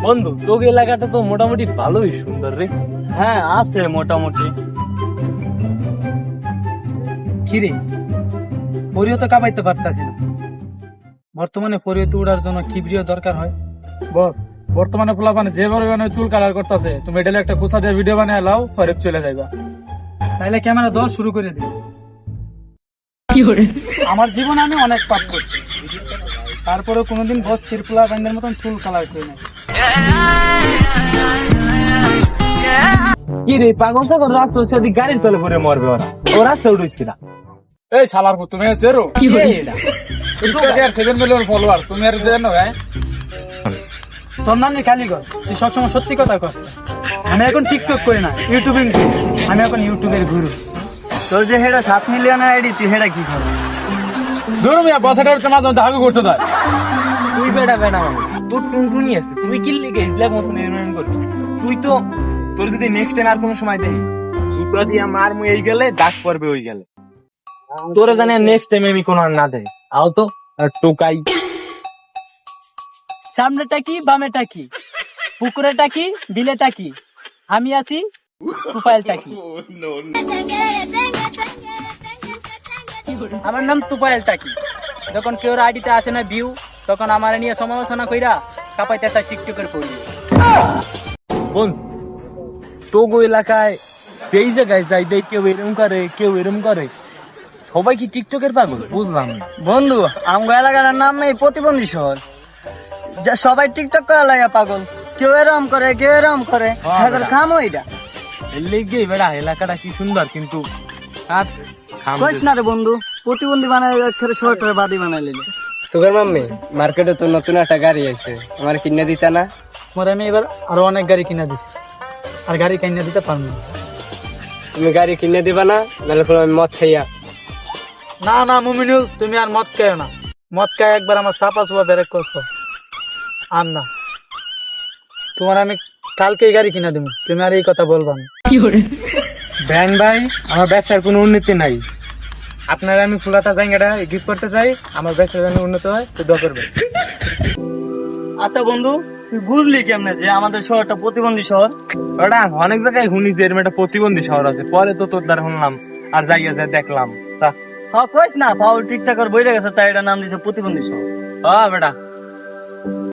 বন্ধু তোর এলাকাটা তো মোটামুটি ভালোই সুন্দর রে। হ্যাঁ আছে মোটামুটি। কিরে পরিও তো কামাইতে পারতাছি না, বর্তমানে পরিও উড়ার জন্য কি ভিডিও দরকার হয়? বস বর্তমানে পোলাপানে যে পরিমাণে চুল কালার করতেছে, তুমি এটা একটা কুসা দিয়ে ভিডিও বানিয়ে লাও, পরে চলে যাইবা। তাইলে ক্যামেরা দেওয়া শুরু করে দিই। আমার জীবনে আমি অনেক পাপ করছি, তারপরে কোনোদিন বস ত্রিপুলা ব্যান্ডের মতন চুল কালার করে নাই। কি রে পাগল ছাগল রাস্তা সেদিক গাড়ির তলে পরে মরবে ওরা, ও রাস্তা উঠিস কিনা? এই শালার পুত, তুমি জেরো এটা 7 মিলিয়ন ফলোয়ার, তুমি আর জানো ভাই? তোর নাম নেই কালীগড়, তুই সবসময় সত্যি কথা কস না। আমি এখন টিকটক করি না, ইউটিউবিং করি। আমি এখন ইউটিউবের গুরু। তোর যে হেডা 7 মিলিয়নের আইডি, তুই হেডা কি খাবো? ধরো মিয়া, বস এটা হচ্ছে মাঝে হাগু করতে দেয়। তুই বেড়া বেড়া মানুষ, তোর টুনটুনি আছে, তুই কি লিখে ইসলাম মতন ইউনিয়ন করবি? তুই তো তোর যদি নেক্সট টাইম আর কোনো সময় দেয় দুটো দিয়ে মার মুই এই গেলে দাগ পড়বে ওই গেলে, তোরা জানে নেক্সট টাইম আমি কোনো আর না দেয় আও তো আর টোকাই। সামনেটা কি বামেটা কি, পুকুরেটা কি বিলেটা কি, আমি আছি তুফাইলটা কি। আমার নাম তুফাইলটা কি। যখন কেউ আইডিতে আসে না ভিউ, তখন আমার নিয়ে সমালোচনা কইরা কাপাইতে চায় টিকটকের পড়ি। বন্ধু তোগো এলাকায় সেই জায়গায় যাই দেয় কেউ এরম করে কেউ এরম করে, সবাই কি টিকটকের পাগল? বুঝলাম না বন্ধু, আমগো এলাকার নাম এই প্রতিবন্ধী শহর, যা সবাই টিকটক করা লাগা পাগল। কেউ এরম করে কেউ এরম করে, খামো এটা লেগে বেড়া এলাকাটা কি সুন্দর, কিন্তু হাত খাম কইস না রে বন্ধু। প্রতিবন্ধী বানাই শহরটার বাদী বানাই লিলে। সুগার মাম্মি, মার্কেটে তো নতুন একটা গাড়ি আছে, আমার কিনে দিতা না? তোমার আমি এবার আরো অনেক গাড়ি কিনা দিছি, আর গাড়ি কিনা দিতে পারবো না। তুমি গাড়ি কিনে দিবা না? নাহলে আমি মদ খাইয়া। না না মুমিনুল, তুমি আর মদ খাও না। মদ খাই একবার আমার চাপা চুপা ব্রেক করছো, আর না। তোমার আমি কালকেই গাড়ি কিনা দিব, তুমি আর এই কথা বলবা না। ব্যান ভাই, আমার ব্যবসার কোনো উন্নতি নাই, আপনারা আমি ফুলাতা জায়গাটা গিফট করতে চাই, আমার ব্যবসার জন্য উন্নত হয় তো দোয়া করবেন। আচ্ছা বন্ধু, তুই বুঝলি কেমনে যে আমাদের শহরটা প্রতিবন্ধী শহর? ওটা অনেক জায়গায় শুনি যে এরকম একটা প্রতিবন্ধী শহর আছে, পরে তো তোর দ্বারা শুনলাম আর যাইয়া যায় দেখলাম। তা হ্যাঁ কইস না, ফাউল টিকটকার বইরে গেছে, তাই এটা নাম দিছে প্রতিবন্ধী শহর। হ্যাঁ বেটা